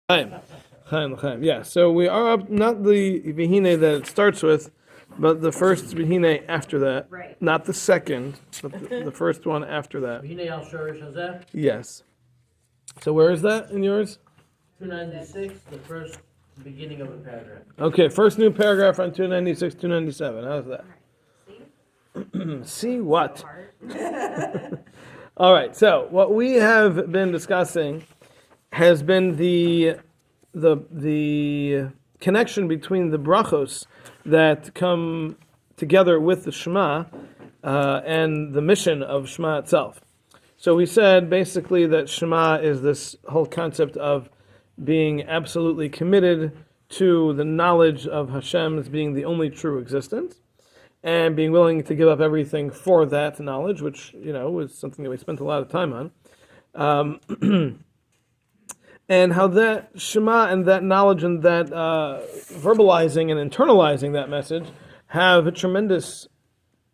Chaim. Chaim. Yeah, so we are up, not the Vihine that it starts with, but the first Vihine after that. Right. Not the second, but the first one after that. V'hinei al shorish hazeh, Yes. So where is that in yours? 296, the first beginning of a paragraph. Okay, first new paragraph on 296, 297. How's that? See what? All right, so what we have been discussing has been the connection between the brachos that come together with the Shema and the mission of Shema itself. So we said basically that Shema is this whole concept of being absolutely committed to the knowledge of Hashem as being the only true existence, and being willing to give up everything for that knowledge, which, is something that we spent a lot of time on. And how that Shema and that knowledge and that verbalizing and internalizing that message have tremendous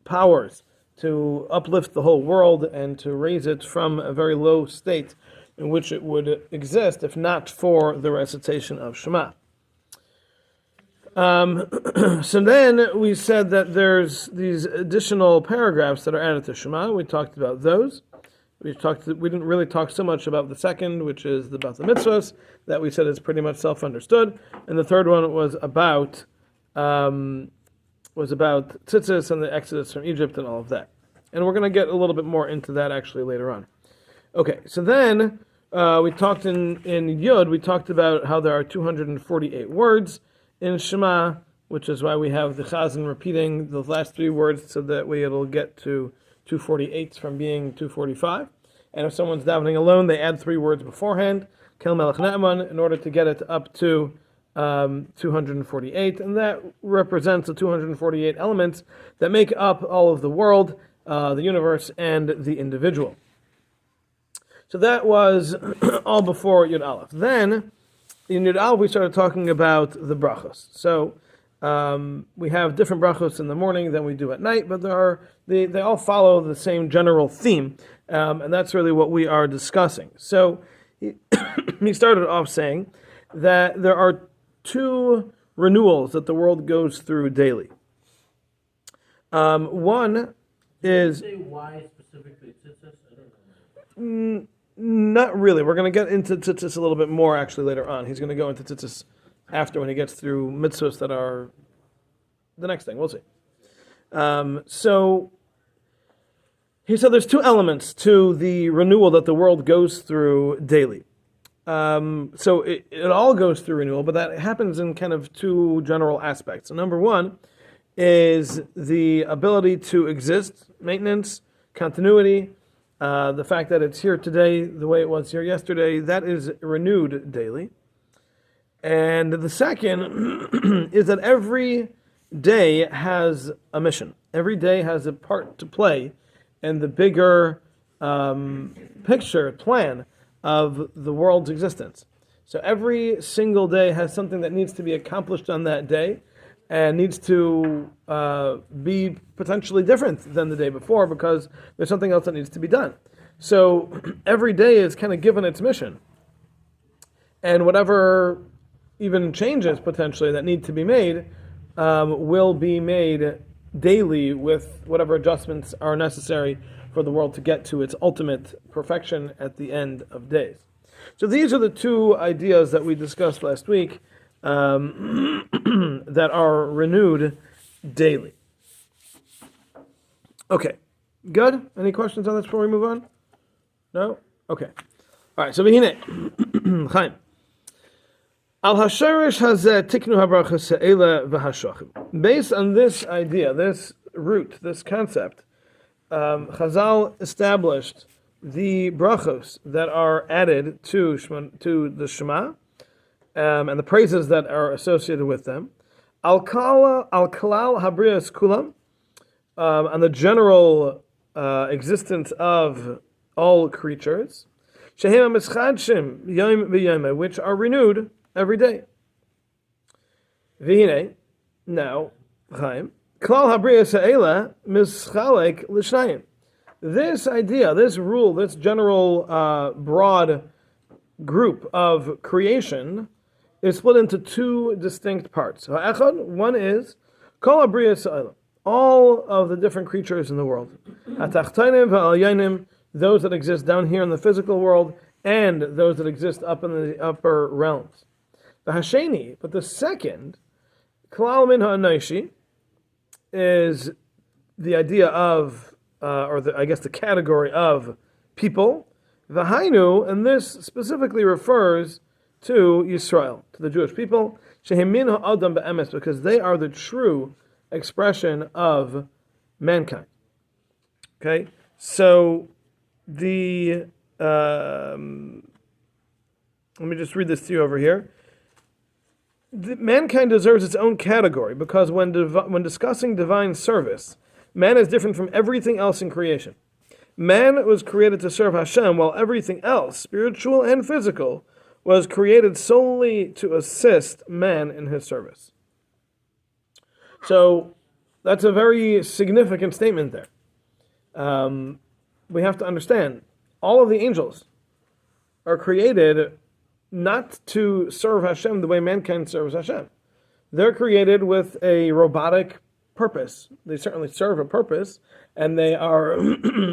powers to uplift the whole world and to raise it from a very low state in which it would exist if not for the recitation of Shema. So then we said that there's these additional paragraphs that are added to Shema. We talked about those. We didn't really talk so much about the second, which is about the mitzvahs, that we said is pretty much self-understood, and the third one was about tzitzis and the exodus from Egypt and all of that. And we're going to get a little bit more into that actually later on. Okay, so then we talked in Yud, we talked about how there are 248 words in Shema, which is why we have the Chazan repeating the last three words so that way it'll get to 248 from being 245. And if someone's davening alone, they add three words beforehand, Kel Melech Na'aman, in order to get it up to 248. And that represents the 248 elements that make up all of the world, the universe, and the individual. So that was all before Yud Aleph. Then, in Yud Aleph, we started talking about the brachos. So, we have different brachos in the morning than we do at night, but they all follow the same general theme, and that's really what we are discussing. So he started off saying that there are two renewals that the world goes through daily. One is... Did you say why specifically tzitzis? I don't know. Not really. We're going to get into tzitzis a little bit more actually later on. He's going to go into tzitzis after when he gets through mitzvahs that are the next thing. We'll see. So he said there's two elements to the renewal that the world goes through daily. So it all goes through renewal, but that happens in kind of two general aspects. So number one is the ability to exist, maintenance, continuity, the fact that it's here today the way it was here yesterday, that is renewed daily. And the second is that every day has a mission. Every day has a part to play in the bigger plan of the world's existence. So every single day has something that needs to be accomplished on that day and needs to be potentially different than the day before because there's something else that needs to be done. So every day is kind of given its mission. And whatever even changes potentially that need to be made will be made daily with whatever adjustments are necessary for the world to get to its ultimate perfection at the end of days. So these are the two ideas that we discussed last week that are renewed daily. Okay, good? Any questions on this before we move on? No? Okay. All right, so V'hinei, Chaim. Al hasharish hazeh tiknu habrachos ha'ela v'hashachim. Based on this idea, this root, this concept, Chazal established the brachos that are added to the Shema and the praises that are associated with them. Al kalal habrias kulam, on the general existence of all creatures, shehem mischadshim yom v'yom, which are renewed every day. V'hinei, now, Chaim, klal habrias ha'ela mischalek l'shnayim. This idea, this rule, this general broad group of creation is split into two distinct parts. One is Kol Habriya Sa'ila, all of the different creatures in the world. Hatachtainim va'alyanim, those that exist down here in the physical world, and those that exist up in the upper realms. Hasheni, but the second, Klal Min Ha'anaishi, is the idea of, the category of people. V'hainu, and this specifically refers to Yisrael, to the Jewish people, Shehemin Ha'adam Ba'emes, because they are the true expression of mankind. Okay, so let me just read this to you over here. Mankind deserves its own category because when discussing divine service, man is different from everything else in creation. Man was created to serve Hashem, while everything else, spiritual and physical, was created solely to assist man in his service. So that's a very significant statement there. We have to understand, all of the angels are created not to serve Hashem the way mankind serves Hashem. They're created with a robotic purpose. They certainly serve a purpose, and they are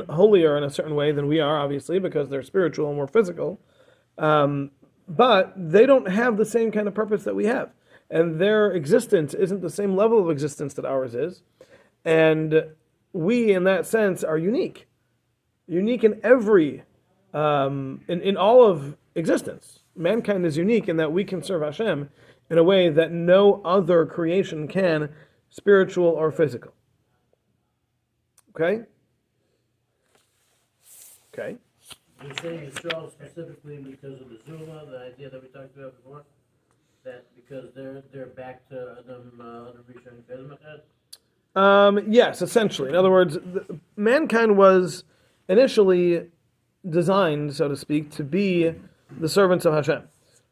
holier in a certain way than we are, obviously, because they're spiritual and we're physical. But they don't have the same kind of purpose that we have. And their existence isn't the same level of existence that ours is. And we, in that sense, are unique. Unique in every, in all of existence. Mankind is unique in that we can serve Hashem in a way that no other creation can, spiritual or physical. Okay? Okay. You're saying Yisrael specifically because of the Zuma, the idea that we talked about before? That because they're back to Adam Rishon Kedem? Yes, essentially. In other words, mankind was initially designed, so to speak, to be the servants of Hashem.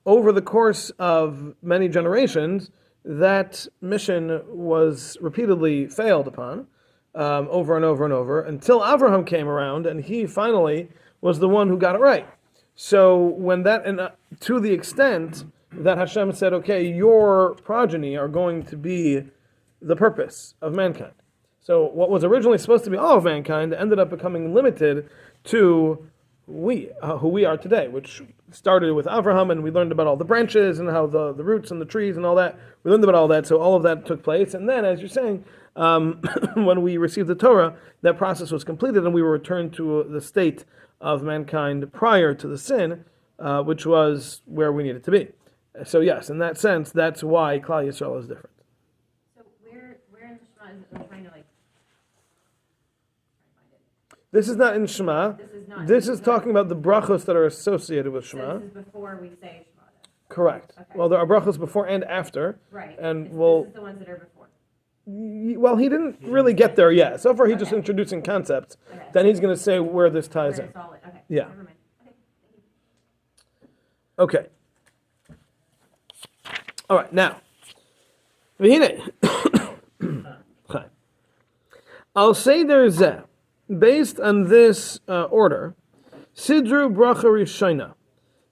Over the course of many generations, that mission was repeatedly failed upon, over and over and over, until Avraham came around, and he finally was the one who got it right. So when that, and to the extent that Hashem said, okay, your progeny are going to be the purpose of mankind. So what was originally supposed to be all of mankind ended up becoming limited to who we are today, which started with Avraham, and we learned about all the branches and how the roots and the trees and all that. We learned about all that, so all of that took place. And then, as you're saying, when we received the Torah, that process was completed, and we were returned to the state of mankind prior to the sin, which was where we needed to be. So yes, in that sense, that's why Klal Yisrael is different. So where in the Shema is it? I'm trying to find it. This is not in Shema. This is talking about the brachos that are associated with Shema. So this is before we say Shema then? Correct. Okay. Well, there are brachos before and after. Right. And this is the ones that are before. Well, he didn't really get there yet. So far, he's just introducing concepts. Okay. Then he's going to say where this ties in. It's all in. Okay. Yeah. Never mind. Okay. Thank you. Okay. All right, now. V'hinei. I'll say there's based on this order, Sidru Bracha Rishona,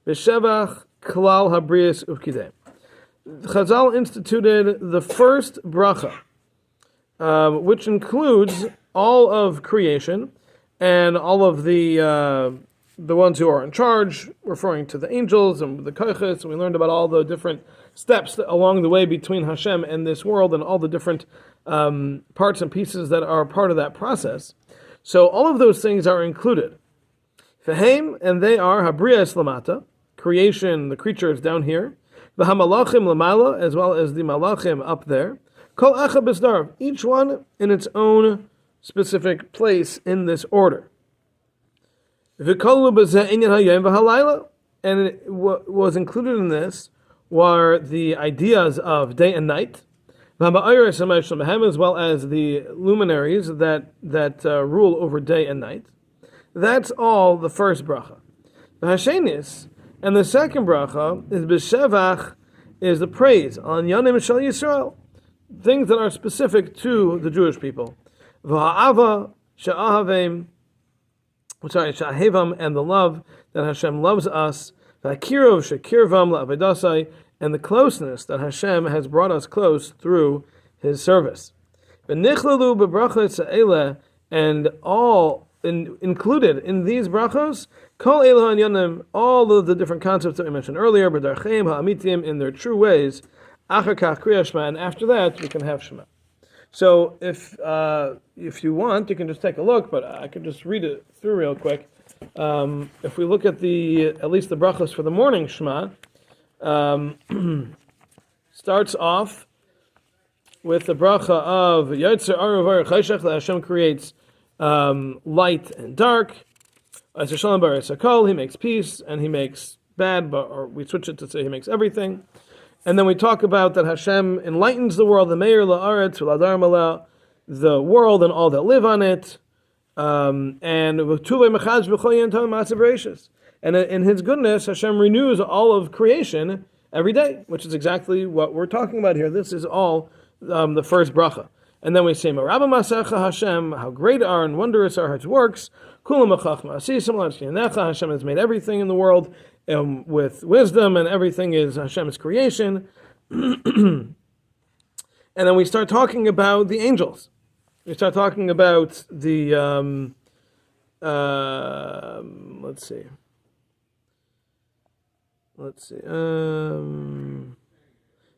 B'Shevach Klal Habrius Uvkidei. Chazal instituted the first bracha, which includes all of creation and all of the ones who are in charge, referring to the angels and the koiches. And we learned about all the different steps along the way between Hashem and this world, and all the different parts and pieces that are part of that process. So all of those things are included. Fehem, and they are Habrias Lamata, creation, the creatures down here. V'hamalachim Lamala, as well as the malachim up there. Kol Echa B'Sdarav, each one in its own specific place in this order. V'kolu B'Zeh Inyan Hayom V'Halayla, and what was included in this were the ideas of day and night, as well as the luminaries that rule over day and night. That's all the first bracha. The Hashenis, and the second bracha is b'shevach, is the praise on Yanim Shal Yisrael, things that are specific to the Jewish people. V'ha'ava sha'ahavim, sha'ahevam, and the love that Hashem loves us. V'akirov shekirvam la'avedasai, and the closeness that Hashem has brought us close through His service. V'nichlalu bebrachos ha'eleh, and all included in these brachos, kol elah anyanim, all of the different concepts that we mentioned earlier, b'darcheim ha'amitim, in their true ways, achar kach kriya shema, and after that we can have Shema. So if you want, you can just take a look, but I can just read it through real quick. If we look at at least the brachos for the morning Shema, starts off with the bracha of Yotzer Arav Chayshach, that Hashem creates light and dark. Asher Shalom B'Aretz Hakol, He makes peace, and He makes bad, or we switch it to say He makes everything. And then we talk about that Hashem enlightens the world, the Meir La'aretz V'Ladar Maleh, the world and all that live on it. And in His goodness, Hashem renews all of creation every day, which is exactly what we're talking about here. This is all the first bracha. And then we say, Marabba Masecha Hashem, how great are and wondrous are His works. Kulam Achachma Asisim L'Necha, Hashem has made everything in the world with wisdom, and everything is Hashem's creation. And then we start talking about the angels. We start talking about the, let's see.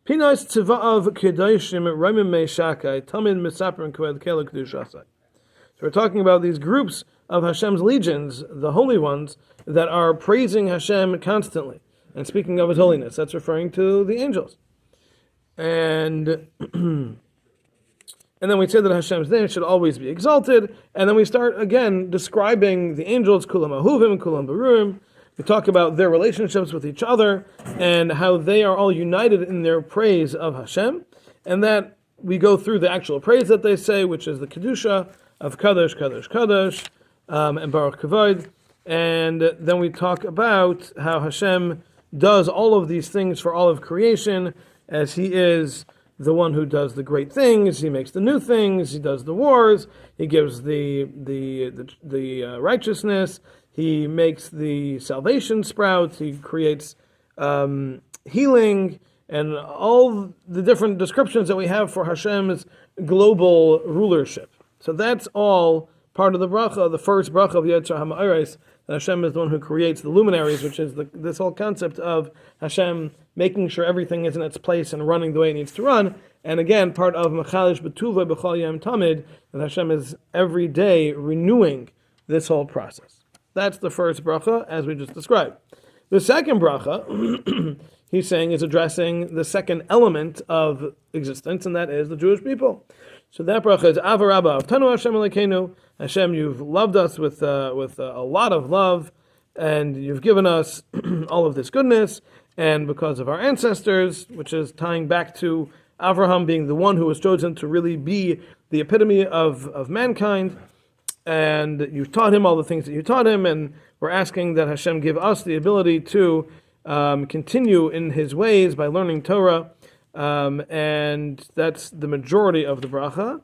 Pinas tziva'av kedoshim raimim meishakai tamid misaprim kved kela kedushasai. So we're talking about these groups of Hashem's legions, the holy ones, that are praising Hashem constantly and speaking of His holiness. That's referring to the angels. And and then we say that Hashem's name should always be exalted. And then we start again describing the angels, kulam ahuvim, kulam baruim. We talk about their relationships with each other and how they are all united in their praise of Hashem. And that we go through the actual praise that they say, which is the Kedusha of Kadosh, Kadosh, Kadosh, and Baruch Kavod. And then we talk about how Hashem does all of these things for all of creation, as He is the one who does the great things. He makes the new things. He does the wars. He gives the righteousness. He makes the salvation sprouts. He creates healing, and all the different descriptions that we have for Hashem's global rulership. So that's all part of the bracha, the first bracha of Yotzer HaMa'aros, that Hashem is the one who creates the luminaries, which is this whole concept of Hashem making sure everything is in its place and running the way it needs to run. And again, part of Mechalish B'Tuvah B'Chol Yom Tamid, that Hashem is every day renewing this whole process. That's the first bracha, as we just described. The second bracha, he's saying, is addressing the second element of existence, and that is the Jewish people. So that bracha is Avarabba Avtanu Hashem Elokeinu. Hashem, you've loved us with a lot of love, and you've given us all of this goodness, and because of our ancestors, which is tying back to Avraham being the one who was chosen to really be the epitome of mankind, and you've taught him all the things that you taught him, and we're asking that Hashem give us the ability to continue in His ways by learning Torah, and that's the majority of the bracha.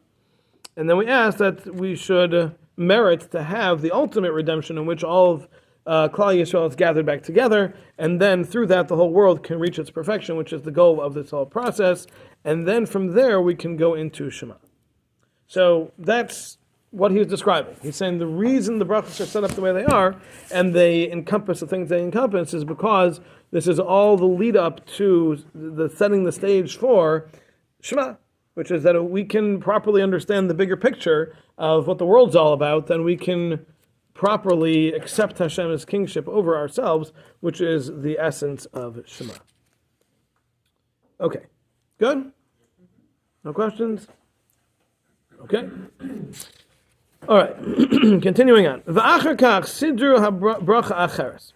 And then we ask that we should merit to have the ultimate redemption, in which all of Klal Yisrael is gathered back together, and then through that the whole world can reach its perfection, which is the goal of this whole process. And then from there we can go into Shema. So that's what he's describing. He's saying the reason the brachos are set up the way they are, and they encompass the things they encompass, is because this is all the lead up to the setting the stage for Shema, which is that we can properly understand the bigger picture of what the world's all about, then we can properly accept Hashem's kingship over ourselves, which is the essence of Shema. Okay, good? No questions? Okay. All right, continuing on. V'achar kach sidru ha-bracha acheres.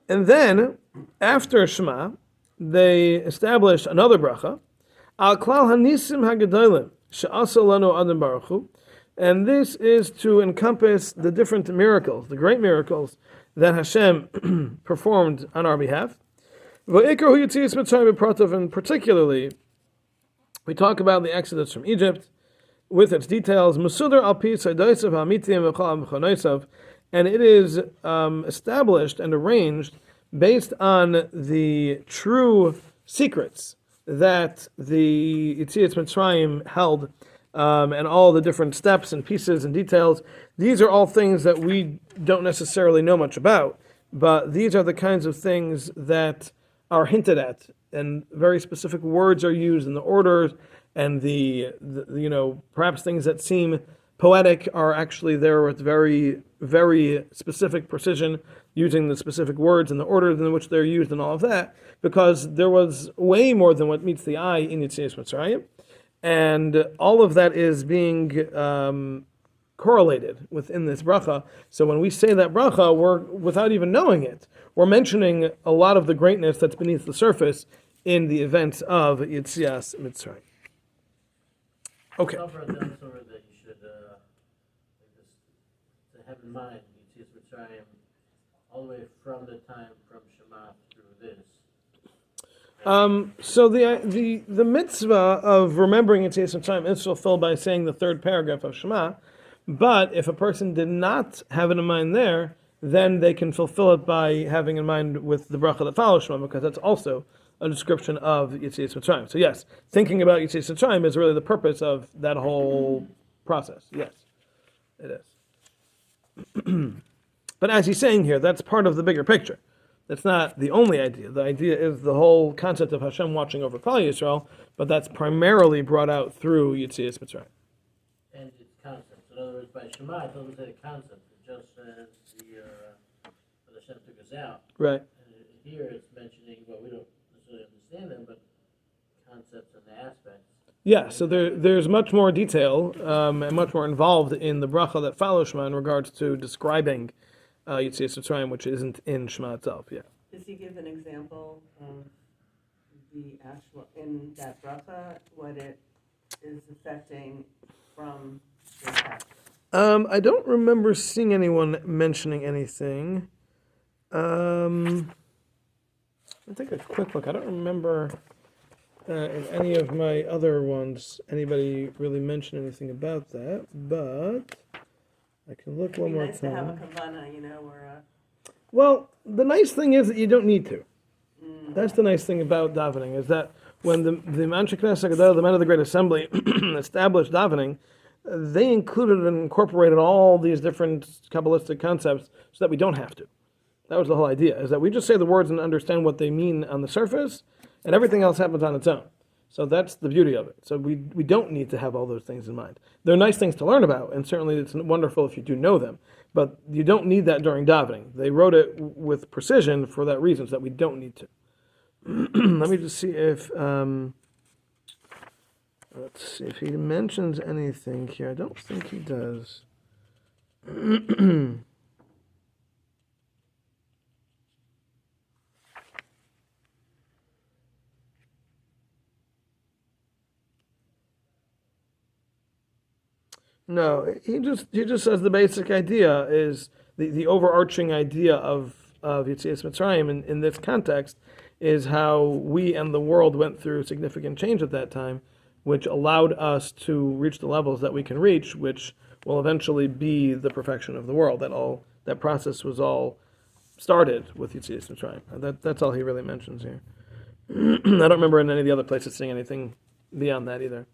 And then, after Shema, they established another bracha, al klal hanisim hagadolim she'asa lanu adam baruch hu, and this is to encompass the different miracles, the great miracles that Hashem performed on our behalf. V'ikar hu yitzias mitzrayim b'pratav, and particularly, we talk about the Exodus from Egypt, with its details, Masudar al pi tzaidosav ha'amitim v'chol ha'mechonaisav, and it is established and arranged based on the true secrets that the Yetzias Mitzrayim held, and all the different steps and pieces and details. These are all things that we don't necessarily know much about, but these are the kinds of things that are hinted at, and very specific words are used in the orders, and the perhaps things that seem poetic are actually there with very, very specific precision, using the specific words and the orders in which they're used and all of that, because there was way more than what meets the eye in Yetzias Mitzrayim, and all of that is being correlated within this bracha. So when we say that bracha, we're, without even knowing it, we're mentioning a lot of the greatness that's beneath the surface in the events of Yetzias Mitzrayim. Okay. That you should to have in mind Yetzias Mitzrayim all the way from the time from Shema through this. So the mitzvah of remembering Yetzias Mitzrayim is fulfilled by saying the third paragraph of Shema, but if a person did not have it in mind there, then they can fulfill it by having in mind with the bracha that follows Shema, because that's also a description of Yetzias Mitzrayim. So yes, thinking about Yetzias Mitzrayim is really the purpose of that whole process. Yes, it is. But as he's saying here, that's part of the bigger picture. That's not the only idea. The idea is the whole concept of Hashem watching over Klal Yisrael, but that's primarily brought out through Yetzias Mitzrayim. And its concept. In other words, by Shema, it doesn't say the concept. It just says that Hashem took us out. Right. And here it's mentioning, well, we don't necessarily understand them, but concepts and the aspects. Yeah, so there's much more detail and much more involved in the bracha that follows Shema in regards to describing Yetzias Mitzrayim, which isn't in Shema itself. Yeah. Does he give an example of the actual, in that bracha, what it is affecting from the text? I don't remember seeing anyone mentioning anything. I'll take a quick look. I don't remember in any of my other ones anybody really mention anything about that, but I can look one more It'd be nice to have a time. kavana, or a... Well, the nice thing is that you don't need to. That's the nice thing about davening, is that when the Anshe Knesset Gadol, the men of the Great Assembly, established davening, they included and incorporated all these different Kabbalistic concepts so that we don't have to. That was the whole idea, is that we just say the words and understand what they mean on the surface, and everything else happens on its own. So that's the beauty of it. So we don't need to have all those things in mind. They're nice things to learn about, and certainly it's wonderful if you do know them, but you don't need that during davening. They wrote it with precision for that reason, so that we don't need to. Let me just see if let's see if he mentions anything here. I don't think he does. No, he just says the basic idea is the overarching idea of Yetzias Mitzrayim in this context is how we and the world went through significant change at that time, which allowed us to reach the levels that we can reach, which will eventually be the perfection of the world. That process was all started with Yetzias Mitzrayim. That's all he really mentions here. I don't remember in any of the other places seeing anything beyond that either.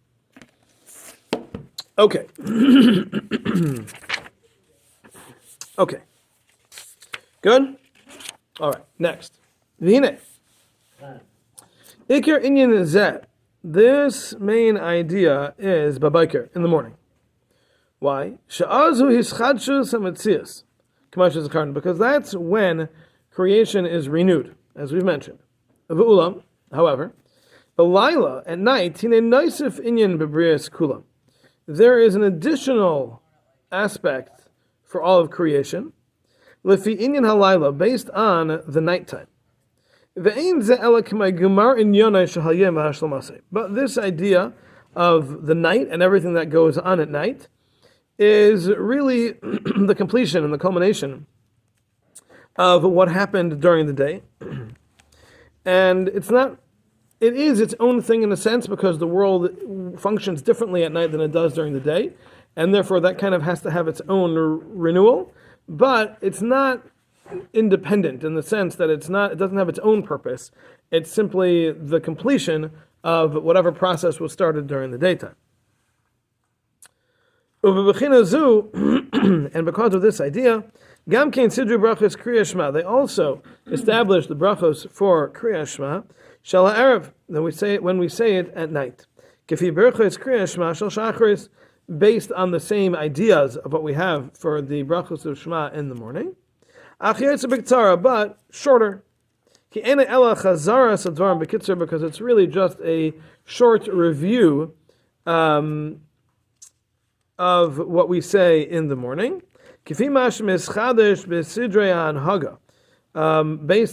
Okay. Okay. Good? All right, next. V'hine. Ikar inyan zeh. This main idea is babayker, in the morning. Why? Sha'azu hischadshus hametzias. Because that's when creation is renewed, as we've mentioned. V'ulam, however, b'layla, at night, hine noisif inyan bebrias kulam. There is an additional aspect for all of creation, lefi inyan halayla, based on the nighttime. But this idea of the night and everything that goes on at night is really the completion and the culmination of what happened during the day. And it is its own thing in a sense, because the world functions differently at night than it does during the day, and therefore that kind of has to have its own renewal. but it's not independent in the sense that it doesn't have its own purpose. It's simply the completion of whatever process was started during the daytime. And because of this idea, Gam Kein Sidru Brachos Kriya Shema, they also established the brachos for Kriya Shema, Shal HaErev, when we say it at night. Kefi Brachos Kriya Shema Shal Shacharis, based on the same ideas of what we have for the brachos of Shema in the morning. But shorter. Because it's really just a short review of what we say in the morning. Based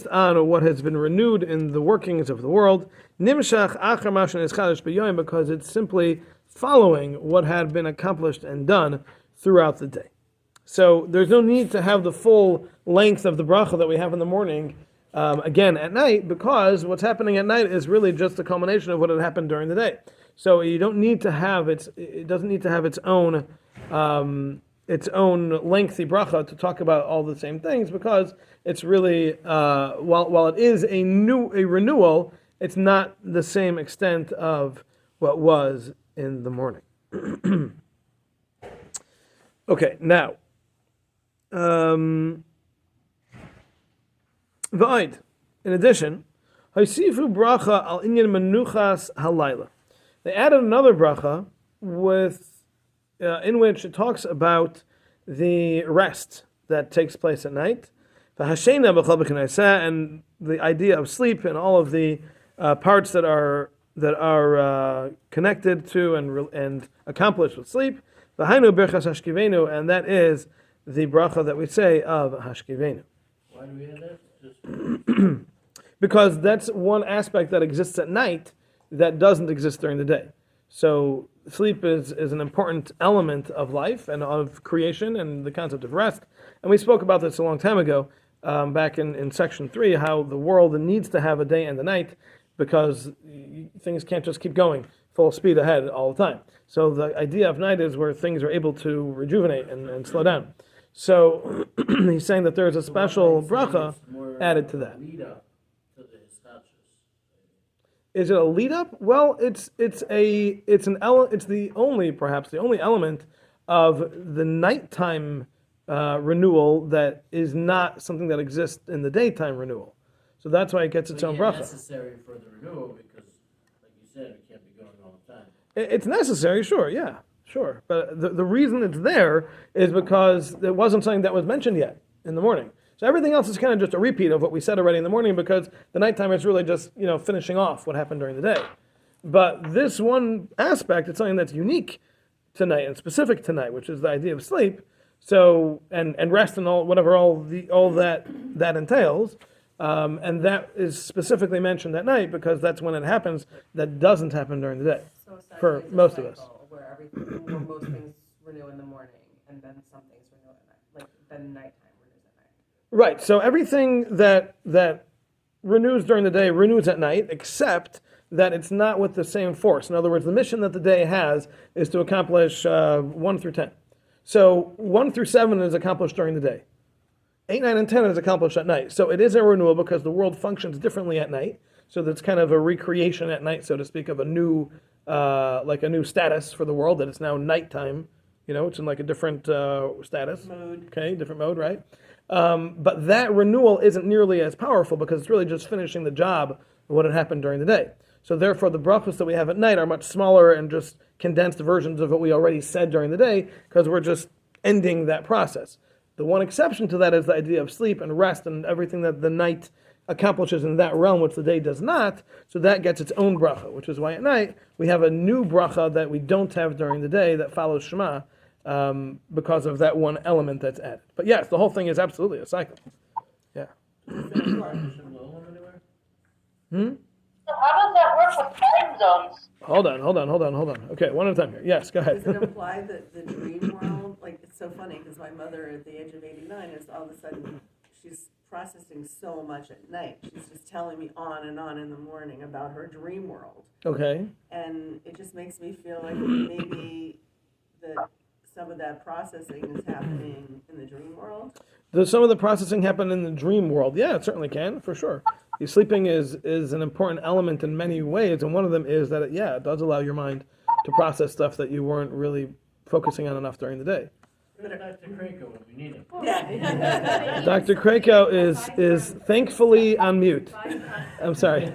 on what has been renewed in the workings of the world, because it's simply following what had been accomplished and done throughout the day. So there's no need to have the full length of the bracha that we have in the morning again at night, because what's happening at night is really just a culmination of what had happened during the day. So you don't need to have it doesn't need to have its own lengthy bracha to talk about all the same things, because it's really while it is a renewal, it's not the same extent of what was in the morning. Okay, now. V'oid. In addition, Haysifu bracha al inyan menuchas halayla. They added another bracha in which it talks about the rest that takes place at night. V'hashena b'chol b'kneiseh, and the idea of sleep and all of the parts that are connected to and accomplished with sleep. V'hainu birchas hashkivenu, and that is the bracha that we say of hashkivenu. Why do we have that? Because that's one aspect that exists at night that doesn't exist during the day. So sleep is an important element of life and of creation and the concept of rest. And we spoke about this a long time ago, back in section 3, how the world needs to have a day and a night, because things can't just keep going full speed ahead all the time. So the idea of night is where things are able to rejuvenate and slow down. So he's saying that there is a special bracha added to that. Lead up to the histatus. Is it a lead up? Well, it's the only element of the nighttime renewal that is not something that exists in the daytime renewal. So that's why it gets its own bracha. It's necessary for the renewal because, like you said, it can't be going all the time. It's necessary, sure, yeah. Sure, but the reason it's there is because it wasn't something that was mentioned yet in the morning. So everything else is kind of just a repeat of what we said already in the morning, because the nighttime is really just finishing off what happened during the day. But this one aspect is something that's unique tonight and specific tonight, which is the idea of sleep. So and rest and all that entails, and that is specifically mentioned at night because that's when it happens. That doesn't happen during the day So for essentially it's a most of us. cycle where most things renew in the morning, and then some things renew at night. Like then nighttime renews at night. Right. So everything that renews during the day renews at night, except that it's not with the same force. In other words, the mission that the day has is to accomplish 1 through 10. So 1 through 7 is accomplished during the day. 8, 9, and 10 is accomplished at night. So it is a renewal because the world functions differently at night. So that's kind of a recreation at night, so to speak, of a new status for the world, that it's now nighttime. It's in like a different status. Mode. Okay, different mode, right? But that renewal isn't nearly as powerful because it's really just finishing the job of what had happened during the day. So therefore, the brachos that we have at night are much smaller and just condensed versions of what we already said during the day, because we're just ending that process. The one exception to that is the idea of sleep and rest and everything that the night accomplishes in that realm, which the day does not. So that gets its own bracha, which is why at night we have a new bracha that we don't have during the day that follows Shema, because of that one element that's added. But yes, the whole thing is absolutely a cycle. Yeah. So how does that work with time zones? Hold on. Okay, one at a time here. Yes, go ahead. Does it imply that the dream world, like, it's so funny because my mother at the age of 89 is all of a sudden, she's processing so much at night. She's just telling me on and on in the morning about her dream world. Okay. And it just makes me feel like maybe that some of that processing is happening in the dream world? Does some of the processing happen in the dream world? Yeah, it certainly can, for sure. The sleeping is an important element in many ways, and one of them is that it does allow your mind to process stuff that you weren't really focusing on enough during the day. Dr. Krako when we need him. Yeah. Dr. Krako is thankfully on mute. I'm sorry.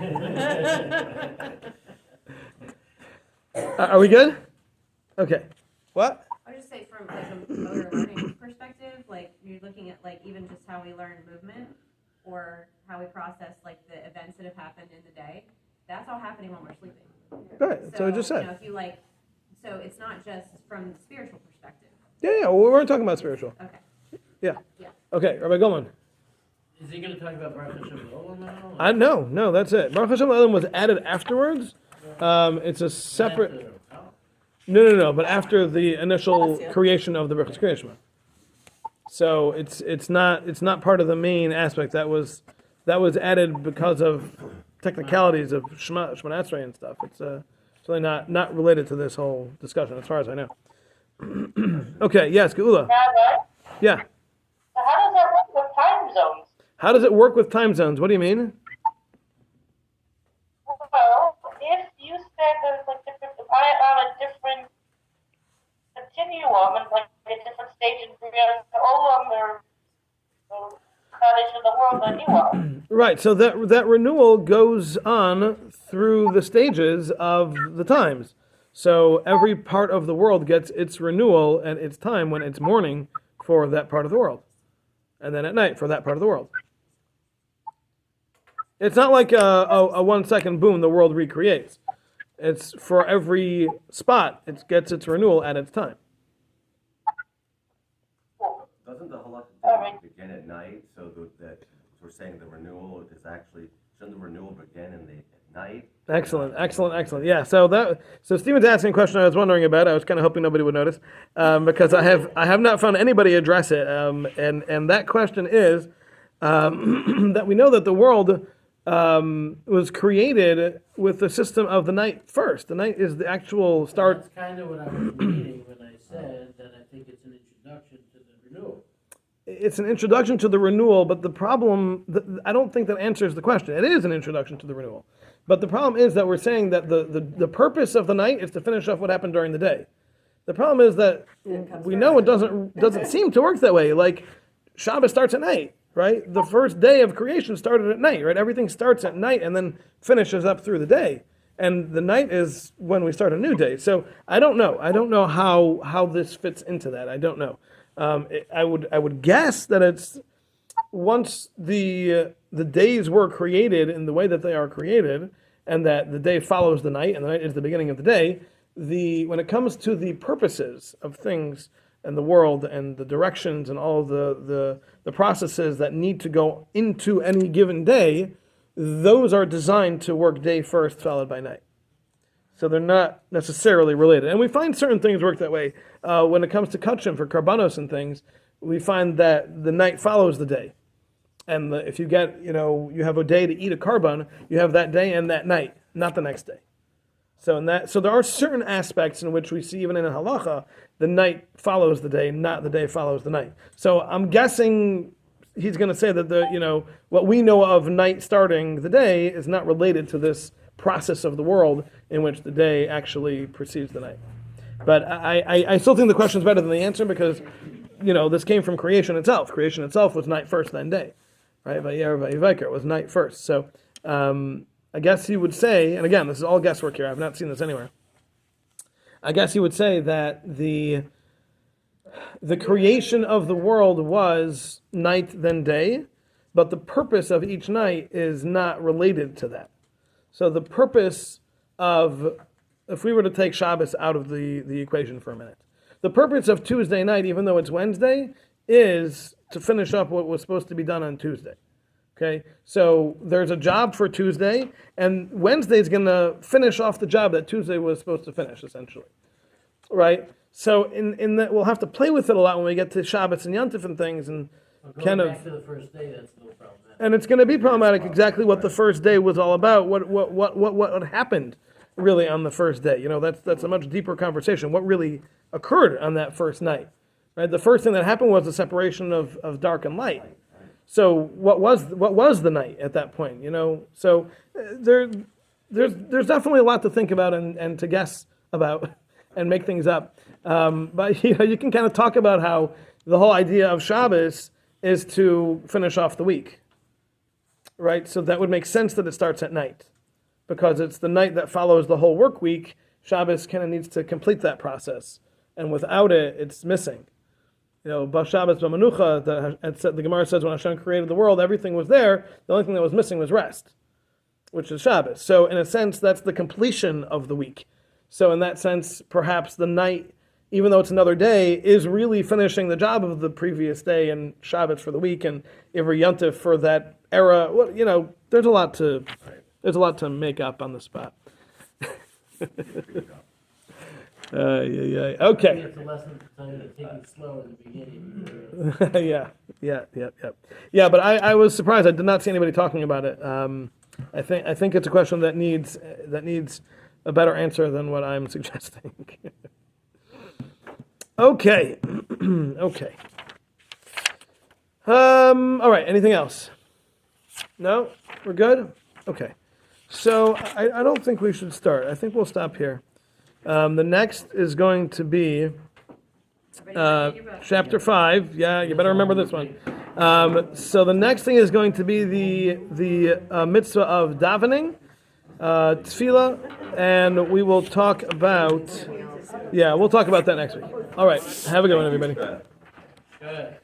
Are we good? Okay. What? I would just say from like a motor learning perspective, like you're looking at like even just how we learn movement or how we process like the events that have happened in the day. That's all happening while we're sleeping. Right. That's what I just said. If you like, so it's not just from the spiritual perspective. Yeah. Well, we weren't talking about spiritual. Okay. Yeah. Yeah. Okay. Rabbi Goldman. Is he going to talk about Baruch Hashem now? No, that's it. Baruch Hashem Le'olam was added afterwards. It's a separate. No. But after the initial creation of the Berachos Kriyas Shema. So it's not part of the main aspect. That was added because of technicalities of Shema Esrei and stuff. It's really not related to this whole discussion, as far as I know. Okay. Yes, Geula. Rabbi, Yeah. so how does that work with time zones? How does it work with time zones? What do you mean? Well, if you said there's like different, on a different continuum and like a different stage in Olam or cottage of the world than you are. Right. So that renewal goes on through the stages of the times. So every part of the world gets its renewal and its time when it's morning for that part of the world, and then at night for that part of the world. It's not like a 1 second boom, the world recreates. It's for every spot, it gets its renewal at its time. Doesn't the All halacha right. begin at night? So that we're saying the renewal is actually, shouldn't the renewal begin at night? Excellent. Yeah. So Stephen's asking a question I was wondering about. I was kind of hoping nobody would notice because I have not found anybody address it. And that question is that we know that the world was created with the system of the night first. The night is the actual start. That's kind of what I was meaning when I said that I think it's an introduction to the renewal. It's an introduction to the renewal, but the problem, I don't think that answers the question. It is an introduction to the renewal. But the problem is that we're saying that the purpose of the night is to finish off what happened during the day. The problem is that we know it doesn't seem to work that way. Like Shabbos starts at night, right? The first day of creation started at night, right? Everything starts at night and then finishes up through the day. And the night is when we start a new day. So I don't know. I don't know how this fits into that. I don't know. I would guess that it's once the days were created in the way that they are created, and that the day follows the night, and the night is the beginning of the day. When it comes to the purposes of things and the world and the directions and all the processes that need to go into any given day, those are designed to work day first, followed by night. So they're not necessarily related. And we find certain things work that way. When it comes to kachim for karbanos and things, we find that the night follows the day. And if you get, you have a day to eat a karban, you have that day and that night, not the next day. So there are certain aspects in which we see, even in a halacha, the night follows the day, not the day follows the night. So I'm guessing he's going to say that what we know of night starting the day is not related to this process of the world in which the day actually precedes the night. But I still think the question is better than the answer because, this came from creation itself. Creation itself was night first, then day. Right? It was night first. So I guess he would say, and again, this is all guesswork here. I've not seen this anywhere. I guess he would say that the creation of the world was night then day, but the purpose of each night is not related to that. So the purpose of, if we were to take Shabbos out of the equation for a minute, the purpose of Tuesday night, even though it's Wednesday, is to finish up what was supposed to be done on Tuesday. Okay, so there's a job for Tuesday, and Wednesday's going to finish off the job that Tuesday was supposed to finish, essentially. Right? So in that, we'll have to play with it a lot when we get to Shabbos and Yontif and things, and Going back to the first day, that's a little problematic. and it's going to be problematic exactly what the first day was all about. What happened really on the first day? That's a much deeper conversation. What really occurred on that first night. Right? The first thing that happened was the separation of dark and light. So what was the night at that point? So there's definitely a lot to think about and to guess about and make things up. But you can kind of talk about how the whole idea of Shabbos is to finish off the week, right? So that would make sense that it starts at night, because it's the night that follows the whole work week. Shabbos kind of needs to complete that process, and without it, it's missing. Ba Shabbos ba Menucha, the Gemara says when Hashem created the world, everything was there. The only thing that was missing was rest, which is Shabbos. So in a sense, that's the completion of the week. So in that sense, perhaps the night, even though it's another day, is really finishing the job of the previous day, and Shabbos for the week, and Ivri Yontif for that era. Well, there's a lot to make up on the spot. Okay. It's a lesson to tell you to take it slow in the beginning. Yeah. But I was surprised. I did not see anybody talking about it. I think it's a question that needs a better answer than what I'm suggesting. Okay. Okay. All right. Anything else? No? We're good? Okay. So I don't think we should start. I think we'll stop here. The next is going to be chapter 5. Yeah, you better remember this one. So the next thing is going to be the mitzvah of davening, tefillah, and we will talk about. Yeah, we'll talk about that next week. All right. Have a good one, everybody. Good.